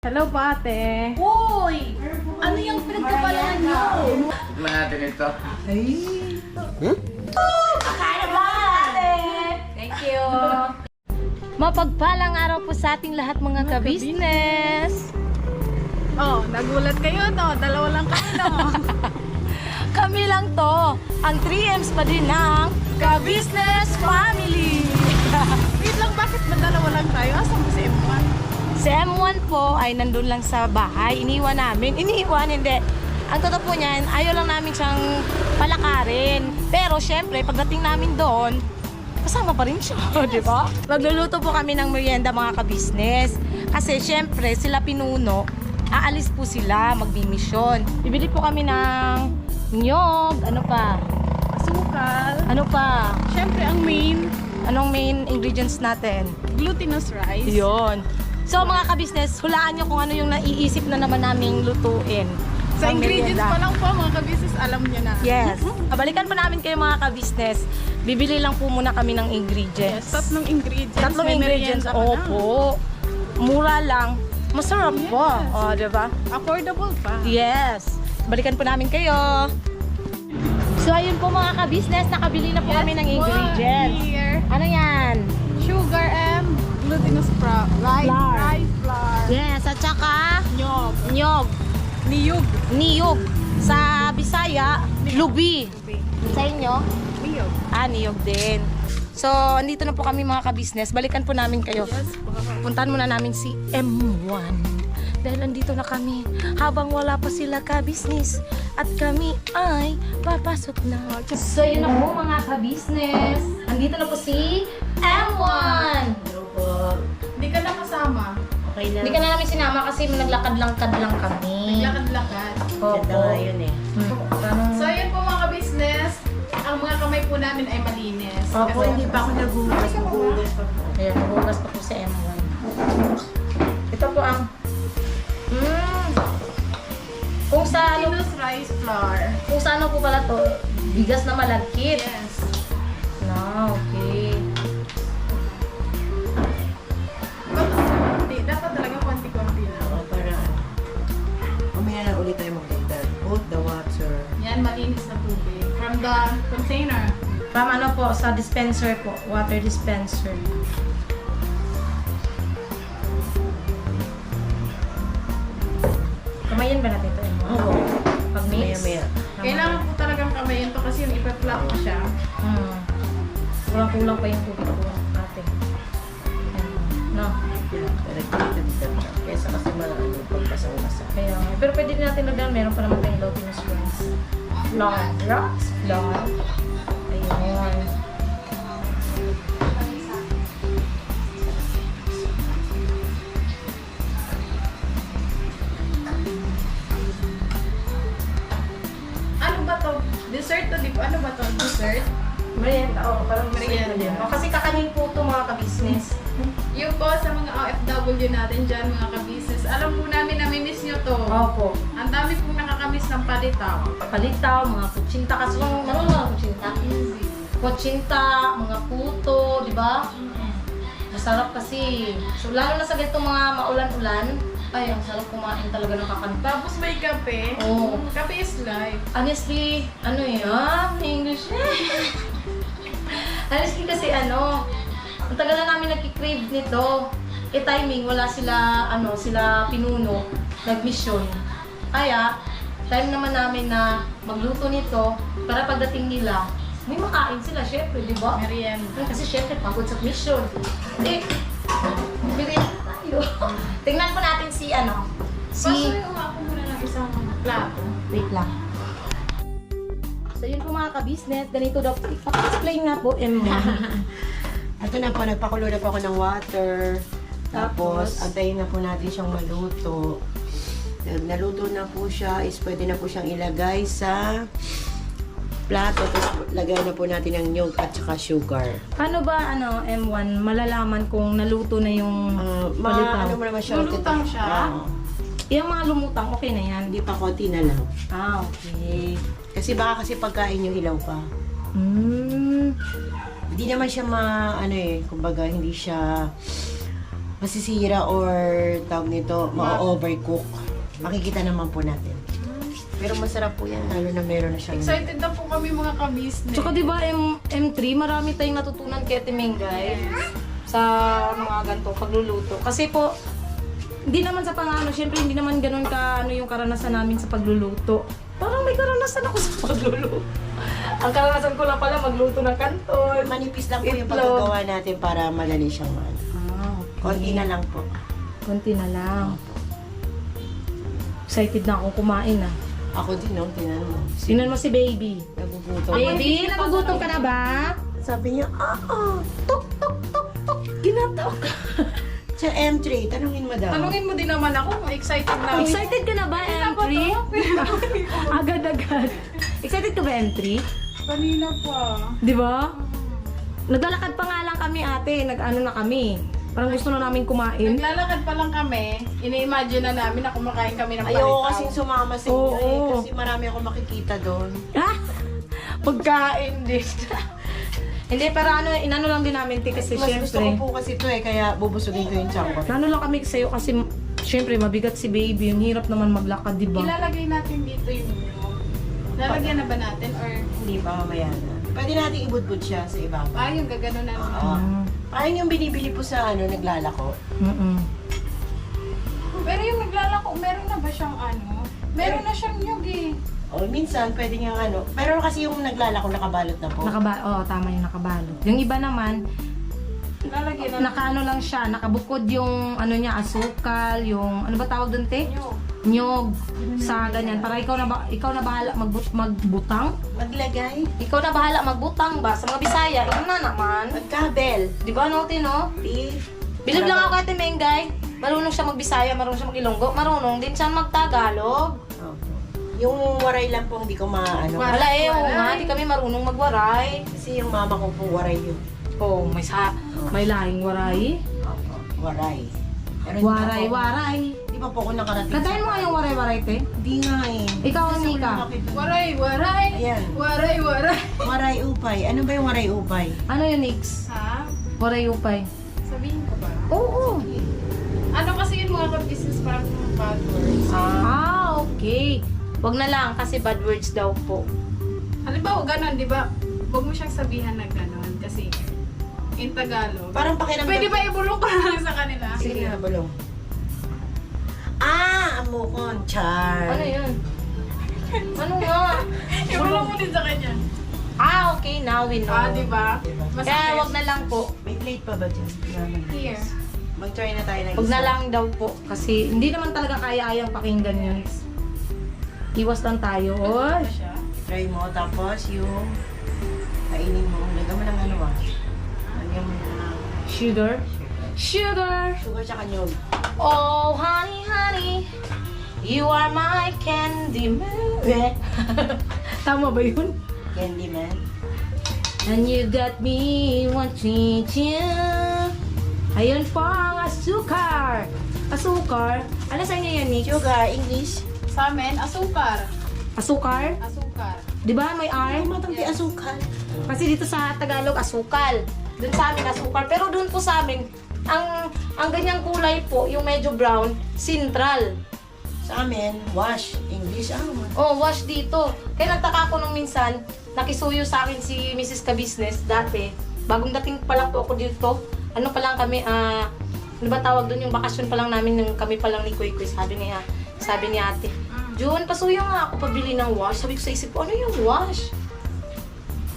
Hello po ate. Uy! Ano yung pinagkabalaan nyo? Tignan natin ito. Akala ba? Thank you. Mapagpalang araw po sa ating lahat mga ka-business. Oh, nagulat kayo no? Dalawa lang kami no? Kami lang to, ang 3Ms pa din ng ka-business family. Wait lang, bakit ba dalawa lang tayo? Asan ba si M1? Si M1 po ay nandun lang sa bahay. Iniwan namin. Hindi. Ang totoo po niyan, ayaw lang namin siyang palakarin. Pero syempre, pagdating namin doon, kasama pa rin siya, di ba? Magluluto po kami ng merienda mga ka-business. Kasi syempre, sila pinuno, aalis po sila, magbimisyon. Bibili po kami ng nyog, ano pa? Asukal. Ano pa? Siyempre, ang main, Anong main ingredients natin? glutinous rice. Yun. So mga ka-business, hulaan nyo kung ano yung naiisip na naman naming lutuin. Sa Pang ingredients merienda. pa lang po, mga ka-business, alam nyo na. Yes. Balikan pa namin kayo mga ka-business. Bibili lang po muna kami ng ingredients. Yes, tatlong ingredients. Tatlong May ingredients. merienda ka na. Opo. Mura lang. Masarap Yes. po. O, diba? Affordable pa. Yes. Balikan po namin kayo. So, ayun po mga ka-business. Nakabili na po kami ng ingredients. Here, Ano yan? sugar and glutinous flour. Flour. Rice flour. Yes. At saka, Nyog. nyog. Niyog. Niyog. Sa Bisaya, lubi. Sa inyo? Niyog. Niyog din. So, andito na po kami mga ka-business. Balikan po namin kayo. Yes po. Puntahan muna namin si M1. Dahil andito na kami habang wala pa sila ka-business. At kami ay papasok na. So, yun na po mga ka-business. Andito na po si M1. Hindi ka na kasama. Hindi ka na namin sinama kasi naglakad-langkad lang kami. Naglakad-lakad. Opo. So, yun po mga ka-business. Ang mga kamay po namin ay malinis. Opo. Kasi hindi pa ako naghuhugas. Ayan, nagugas pa po si M1. Ito po ang... Kung sa ano, Glutinous rice flour. kung sa ano po pala to, bigas na malagkit. Yes. No, okay. Hindi, dapat talaga konti-konti na. Para mamaya na ulit tayo mag-filter. Put the water. Yan, malinis na tubig. From the container. From ano po, sa dispenser po, water dispenser. Kamayin ba natin ito? Oo. Pag mix? Maya-maya. Kailangan po talagang kamayin to kasi yung ipa-flat ko siya. Kulang-kulang pa yung tubig ko, ate. Ayan. No? Regulated siya. Kesa kasi marami pagpasang-masa. Kaya, pero pwede din natin lagyan, meron pa naman tayong glutinous rice. Flour. Flour. Ayun. Ano ba to? Dessert to, di ba? Ano ba to? Dessert? Merienda, parang Merienda. merienda. Kasi kakanin po ito mga ka-business. Yung po sa mga OFW natin dyan, mga ka-business. Alam po namin na miss nyo to. Opo. Ang dami pong nakakamiss ng palitaw. Palitaw, mga kutsinta. Kasi kung ano mga kutsinta? Easy. Kutsinta, mga puto, di ba? Masarap kasi. So, lalo na sa ganitong mga maulan-ulan, ay, ang sarap kumain talaga ng kakanta. Tapos may kape. Oo. Kape is life. Honestly, ano English Honestly kasi ang tagal na namin nagki-crave nito. Timing, wala sila, sila pinuno, nag-mission. Kaya, time naman namin na magluto nito, para pagdating nila, may makain sila, syempre, di ba? Merienda. Kasi syempre, pagod sa mission. Bigyan tayo. Tingnan po natin si Pasuyo nga ako muna ng isang plato. Wait lang. So yun po mga ka-business, ganito daw. Explain nga po, M1. Ito na po, nagpakulo na po ako ng water. Tapos, antayin na po natin siyang maluto. Naluto na po siya, is pwede na po siyang ilagay sa plato. Tapos, lagay na po natin ang nyog at saka sugar. Paano ba, M1, malalaman kung naluto na yung palitaw? Ano mo naman siya? Lulutang siya? Oo. Yung mga lumutang, okay na yan? Hindi pa konti na lang. Okay. Kasi baka kasi pagkain yung ilaw pa. Mm. Hindi naman siya kumbaga, hindi siya masisira or tawag nito, ma-overcook. Makikita naman po natin. Pero masarap po yan, lalo na meron na siyang... Excited na po kami mga ka-business. Tsaka diba M3, marami tayong natutunan kay Ate Mengay sa mga ganito pagluluto. Kasi po, hindi naman sa pangano, syempre hindi naman ganun ka ano yung karanasan namin sa pagluluto. Parang may karanasan ako sa pagluluto. Ang karanasan ko lang pala magluto ng kanton. Manipis lang po yung Itlog. pagkagawa natin para madali siyang maano. Okay. Konti na lang po. Konti na lang. Excited na akong kumain ah. Ako din, no? Tinan mo. Sinan mo si baby. Nagugutom. Baby, nagugutom ka na ba? Sabi niya, Tok, tok, tok, tok. Ginatok. Sa M3, tanungin mo daw. Tanungin mo din naman ako kung excited na. Excited ka na ba, M3? Agad-agad. Excited ka ba, M3? Kanina pa. Di ba? Naglalakad pa nga lang kami, ate. Nag-ano na kami. Parang gusto na namin kumain. Naglalakad pa lang kami, ini-imagine na namin na kumakain kami ng Ayoko palitaw. kasing sumama sa inyo Oo. eh, kasi marami akong makikita doon. Ah! Pagkain din. Hindi, pero ano, inano lang din namin, te, kasi Mas gusto ko syempre. po kasi ito eh, kaya bubusugin ko yung tiyan ko. Ano lang kami sa'yo kasi syempre mabigat si baby. Yung hirap naman maglakad, di ba? Ilalagay natin dito yung nyug. Lalagyan na ba natin or Hindi pa mamaya na. Pwede natin ibudbud siya sa ibabaw. yung gagano na naman? Oo. Mm. Parang yung binibili po sa naglalako. Mm-mm. Pero yung naglalako, meron na ba siyang ano? Meron na siyang nyug eh. O minsan, pwede niyang ano. Pero kasi yung naglalako nakabalot na po. Tama yung nakabalot. Yung iba naman, Lalagyan na nakaano lang siya, nakabukod yung ano niya, asukal, yung ano ba tawag doon, te? nyug. Nyog sa ganyan. Para ikaw na bahala magbutang. Maglagay. Ikaw na bahala magbutang ba sa mga Bisaya. Ikaw na naman. Magkabel. Di ba no, Tino? Bilib lang ako kay Ate Mengay. Marunong siya magbisaya, marunong siya mag-Ilonggo, marunong din siya magtagalog. Opo. Yung waray lang po, hindi ko maano. Waray. Wala eh, oo nga, di kami marunong magwaray. Kasi yung mama ko po, waray yun. Oh, may lahing waray. Opo. Waray. Pero hindi Waray, pa po- waray. Hindi pa po ako nakarating. Kantahin mo nga yung waray-waray, te. Hindi nga eh. Ikaw, Kasi Nika. wala nakita. Waray, waray. Ayan. Waray, waray. Waray upay. Ano ba yung waray upay? Ano yun, Nix? Ha? Waray upay. Sabihin ko ba? Oo. Ano kasi yun mga ka-business parang mga bad words. Okay. Wag na lang kasi bad words daw po. Halimbawa, ganun, di ba? Huwag mo siyang sabihan na ganun kasi in Tagalog. Parang pakiramdam. Pwede ba ibulong ko na lang sa kanila? Sige na, bulong. Amukon. Char. Ano yun? Ano nga? Ibulong mo din sa kanya. Okay, now we know. Di ba? Kaya wag na lang po. May plate pa ba dyan? Here. Mag-try na tayo ng Wag na lang daw po. Kasi hindi naman talaga kaya-ayang pakinggan yun. Iwas lang tayo. Oy. Siya. Try mo, tapos yung kainin mo. Lagyan mo ng ano Lagyan mo ng Sugar. Sugar. sugar tsaka nyog. Oh, honey, honey. You are my candy man. Tama ba yun? Candy man. And you got me wanting you. Ayun po ang asukar. Asukar? Ano sa inyo yan, Nick? Sugar, English. Sa amin, asukar. Asukar? Asukar. Di ba may R? Ay, matangki asukal. Kasi dito sa Tagalog, asukal. Doon sa amin, asukal. Pero doon po sa amin, ang ganyang kulay po, yung medyo brown, sintral. Sa amin, wash. English, Oh, wash dito. Kaya nagtaka ko nung minsan, nakisuyo sa akin si Mrs. Ka-Business dati. Bagong dating pa lang po ako dito. Ano pa lang kami, ano ba tawag doon, yung bakasyon pa lang namin, nung kami pa lang ni Kuy Kuy. Sabi ni ate, Jun, pasuyo nga ako pabili ng wash. Sabi ko sa isip ko, ano yung wash?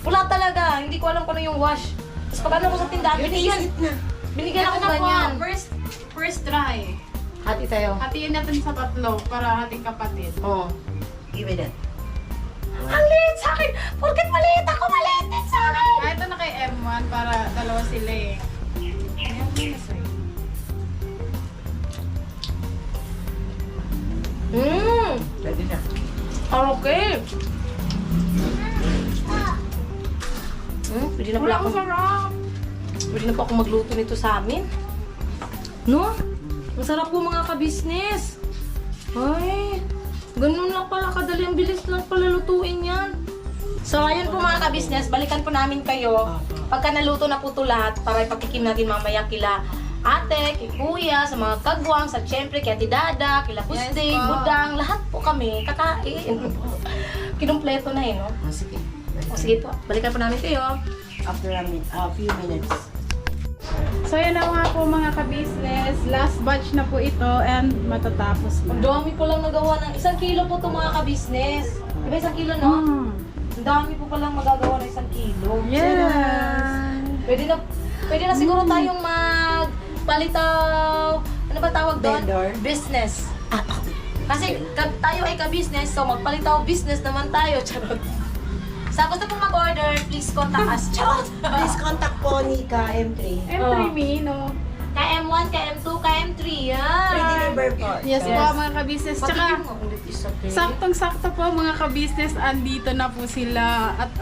Wala talaga, hindi ko alam kung ano yung wash. Tapos pag ano ko sa tindahan, binigyan ako Ito na po, ganyan. first try. Hati tayo. Hatiin natin sa tatlo para hating kapatid. Oh. Give me that. Ang liit sa akin! Porket maliit ako, maliit din sa akin! Kahit na kay M1 para dalawa sila eh. Ayan, yun na sa'yo. Pwede na. Okay. Pwede na pala ako. Pwede na po ako magluto nito sa amin. No? Masarap po mga ka-business. Ay, ganun lang pala. Kadali ang bilis lang pala lutuin yan. So, ayun po mga ka-business. Balikan po namin kayo. Pagka naluto na po ito lahat, para ipakikim natin mamaya kila ate, kay kuya, sa mga kagwang, sa syempre, kay Ate Dada, kay Lapuste, Yes po. Budang, lahat po kami kakain. Kinumpleto na no? Oh, sige. O sige po, balikan po namin kayo. After a few minutes. So yan na nga po mga ka-business. Last batch na po ito and matatapos Ang na. dami ko lang nagawa ng 1 kilo po itong mga ka-business. Diba 1 kilo, no? Mm. Ang dami po palang magagawa ng 1 kilo. Yes! Pwede na siguro tayong magpalitaw, ano ba tawag doon? Vendor. Business. Kasi tayo ay ka-business, so magpalitaw business naman tayo. Charot. Sa gusto pong mag-order, please contact us. Charot! Please contact po ni KM3. M3 me, no? KM1, KM2, KM3, yan. Free deliver po. Yes, Yes. po mga ka-business. Tsaka, Patikim mo ulit isa, okay? saktong-sakto po mga ka-business, andito na po sila. At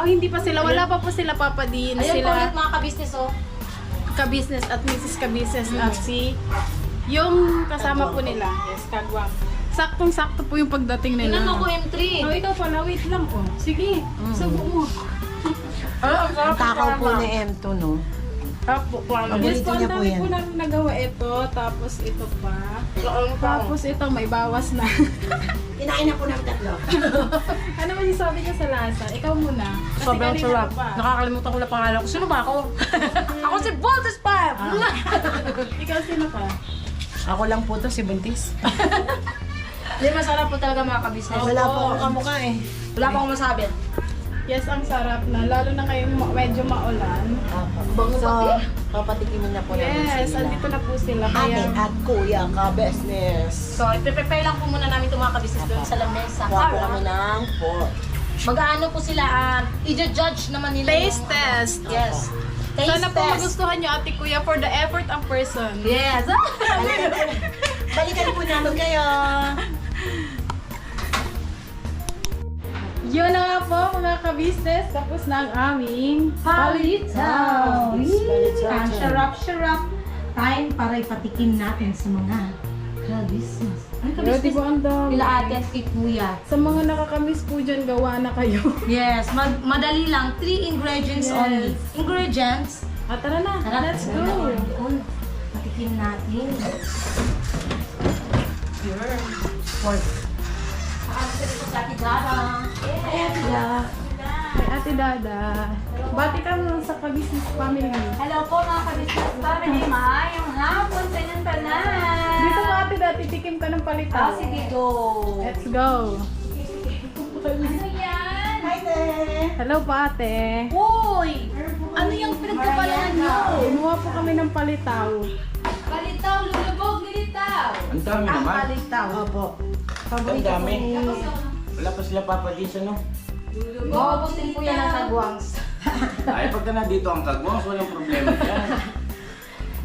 hindi pa sila, wala pa po sila papadin. Ayun po ulit Sila mga ka-business, oh. ka-business at Mrs. ka-business at si yung kasama po nila. Yes, kagwang. Saktong-sakto po yung pagdating nila. Tingnan mo ko M3. Oh, ikaw pala, wait lang oh. Sige, subo mo. Ang Ang takaw po ni M2, no? Apo, Paborito yes po, ang niya po dami yan. po namin nagawa ito. Tapos ito pa. Tapos ito, may bawas na. Kinain na po ng tatlo. Ano ba sabi niya sa lasa? Ikaw muna. Kasi Sobrang kanina sarap. pa. Nakakalimutan ko na pangalan ko. Sino ba ako? Ako si Voltes Pam! Ikaw sino ka? Ako lang po to, si Buntis. Hindi, masarap po talaga mga ka-business. Wala po akong kamukha eh. Wala pa akong masabi. Yes, ang sarap na. Lalo na ngayong medyo maulan. So, papatikimin na po namin Yes, sila. andito na po sila. Ate Kaya, at kuya ka-business. So, i-prepare lang po muna namin itong mga ka-business doon sa lamesa. Kuha po kami ng pork. Mag-aano po sila, i-judge naman nila. taste yung- test. Yes. Taste Sana po test. magustuhan niyo ate kuya for the effort ang person. Yes. Balikan po namin kayo. Yun na nga po mga ka-business. Tapos na ang aming Palitaw. Palitaw. Ang sarap-sarap. Time para ipatikim natin sa mga ka-business. Ano Pero di ba ang dami? Nila ate at kay kuya. Sa mga nakakamiss po dyan, gawa na kayo. Yes, madali lang. 3 ingredients Yes. only. Ingredients. Tara na. Tara, Let's tara go. na, doon. Patikim natin. Pure. Pork. Paano ko sa ating garang? Yeah. Ay, Ate Dada. Bati ka mo sa ka-business family. Hello po mga ka-business family. Maayong hapon sa inyong tanan. Dito mo Ate Dada, titikim ka ng palitaw. Sige, go. Let's go. Ano yan? Hi there. Hello po ate. Uy! Ano yung pinagkabalaan nyo? Gumawa po kami ng palitaw. Palitaw, lulubog, lilitaw. Ang dami naman. Palitaw. Opo. Ang dami. Wala pa sila papadis, ano? Maubusin po yan ang kagwangs. Ay, pagka na dito ang kagwangs, walang problema dyan.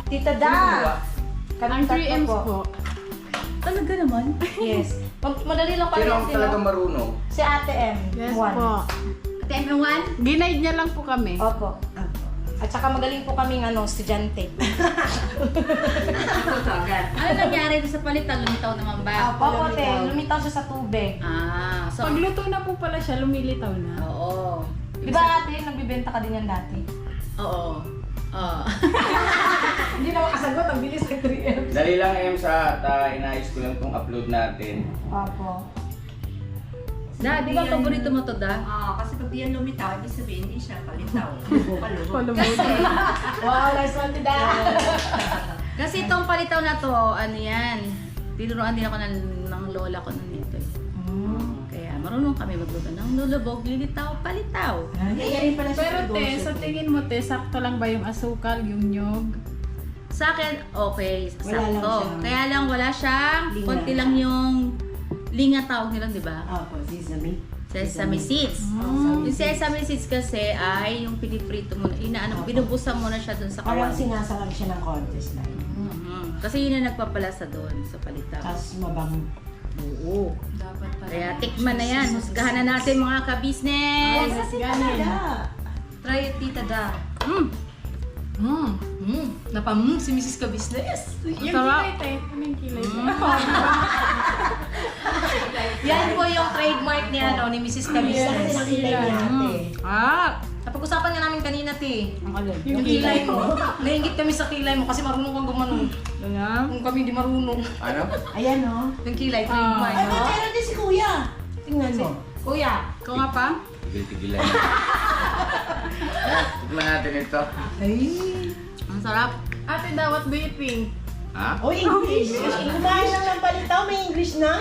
Tita Da. Ang 3Ms po. Talaga naman? Yes. Madali lang pala Sino yan ang din, talagang no? marunong? Si Ate M. Yes Juan. po. Time no one? Ginaid niya lang po kami. Opo. At saka magaling po kaming estudyante. Ano nangyari doon sa palitaw? Lumitaw naman ba? Opo, te. Lumitaw siya sa tubig. Ah, so... Pagluto na po pala siya, lumilitaw na. Oo. Di ba ate, nagbibenta ka din yan dati? Oo. Oo. Hindi na makasagot, ang bilis ng 3M. Dali lang, M, sa inayos ko lang itong upload natin. Opo. Da, di ba paborito mo to, Da? Kasi pag yan lumitaw, ibig sabihin hindi siya palitaw. Palubog. Wow, nice one, Tita. Kasi itong palitaw na to, ano yan, tinuruan din ako ng lola ko nun ito. Kaya marunong kami magluto ng lulubog, lilitaw, palitaw. Ganyan pala siya Pero sa te, negosyo. sa tingin mo te, sakto lang ba yung asukal, yung nyog? Sa akin, okay, Wala lang sakto. siya. Kaya lang wala siyang, Linga. konti lang yung linga tawag nila, di ba? Opo, sesame. Sesame seeds. Mm. Yung sesame seeds kasi ay yung piniprito mo, binubusan mo na siya dun sa Parang kawan. sinasarag siya ng contest line. Mhm. Kasi yun ang nagpapalasa doon sa palitaw. Tapos mabango. Oo. Dapat pala. Kaya tikman na yan. Husgahan na natin mga ka-business. Ganin. Try it, Tita Da. Si Mrs. Ka-Business. Yung kilay te, ano yung kilay te? Yan po yung trademark ni Mrs. Yan ang Ka-Business. kilay ni ate. Ah, Napag-usapan nga namin kanina, Ti. Ang alin. Yung kilay mo. Nainggit kami sa kilay mo kasi marunong kang gumanon. Ganyan. Kung kami di marunong. Ano? Ayan o. Yung kilay, trademark, Ay, no? meron din si Kuya. Tingnan mo. Kuya, Ikaw nga pa? Tigil-tigilan. Tignan natin ito. Ang sarap. Ate daw, what do you think? Ha? Oh, English. Kumain lang ng palitaw, may English na.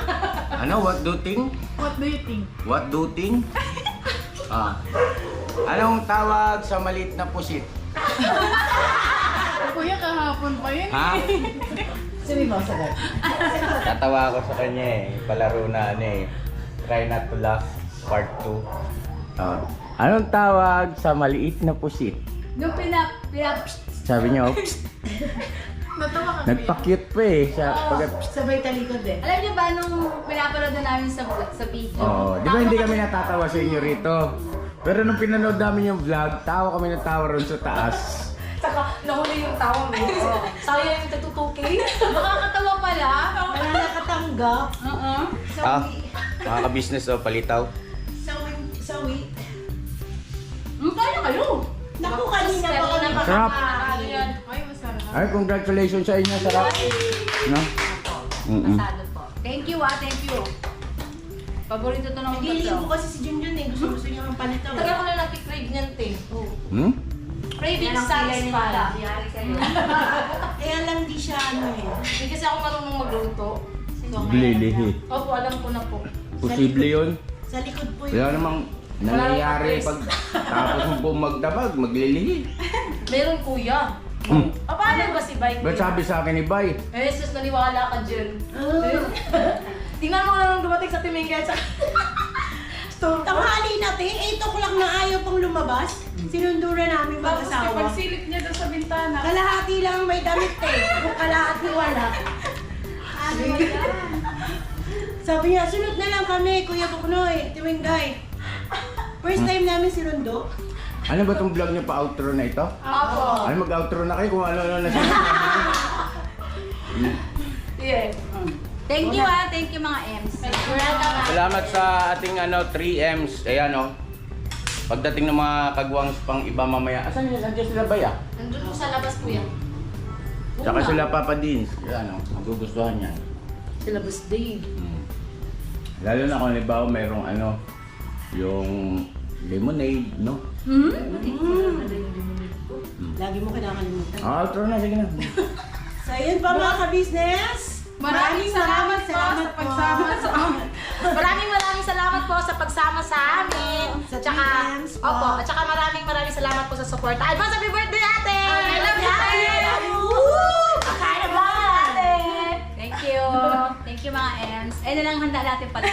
Ano? What do you think? What do you think? What do you think? Anong tawag sa maliit na pusit? Kuya, kahapon pa yun. Ha? Sabi mo, sagot. Tatawa ako sa kanya eh. Palaro na ano eh. Try not to laugh, part 2. Anong tawag sa maliit na pusit? Yung Sabi niya, "Oops." Natawa ka, Nagpa-cute pa eh. Sa Sabay talikod eh. Alam niyo ba nung pinapanood na namin sa video? Oo. Di ba hindi kami natatawa sa inyo rito? Pero nung pinanood namin yung vlog, tawa kami ng tawa ron sa taas. saka nahuli yung tawa mo. Sayang yung tatutuki. Makakatawa pala. Wala nakatanggap. Oo. Makaka-business o palitaw. Sawi. Kaya kayo. Naku, kanina pa kami Sarap. Ano yan? Ay, masarap. Ay, congratulations sa inyo. Sarap. No? Pasado po. Thank you thank you. Paborito to ng Nagiling ko tatlo. kasi si Junjun eh. Gusto niya ang palitaw. Tagal ko na nagkikrave niyan, Ti. Hmm? Craving satisfied. Yari kayo. Kaya lang di siya ano eh. Hindi kasi ako marunong magluto. Blilihi. Opo, alam ko na po. Posible yun. Sa likod po yun. Wala namang nangyayari pag tapos mo po magdamag, maglilihi. Meron, kuya. Hmm. Paano ba si Bike? Ba't sabi sa akin ni Bay? Eh, sus, naniwala ka dyan. Tingnan mo na nung dumating sa Timingga at Tanghali natin, 8 o'clock na ayaw pang lumabas. Sinundura namin Tapos mag-asawa. pagsilip niya doon sa bintana. Kalahati lang may damit eh. Kung kalahati wala. Sabi niya, sunod na lang kami, Kuya Buknoy, Timingay. First time namin sinundo. Ano ba tong vlog niyo pa outro na ito? Opo. Ay, mag-outro na kayo kung ano-ano na sinasabi niyo. Yeah. Thank you mga Ems. Salamat sa ating 3Ms. Ayan pagdating ng mga kagwangs pang iba mamaya. Asan yun? Nandiyan sila ba ya? Nandun po sa labas, kuya. Tsaka sila Papa Dins. Ayan magugustuhan yan. Sa labas din. Lalo na kung halimbawa mayroong yung lemonade, no? Lagi mo kinakalimutan. Outro na, sige na. So yun pa mga ka-business. Maraming salamat po sa pagsama sa amin. Maraming salamat po sa pagsama sa amin. Sa Tsaka, 3Ms po. opo, at saka maraming salamat po sa support. Advance happy birthday, ate! I love you, ate! Woo! Akala ba, ate? Thank you. Thank you mga Ems. Eh na lang handa natin pala.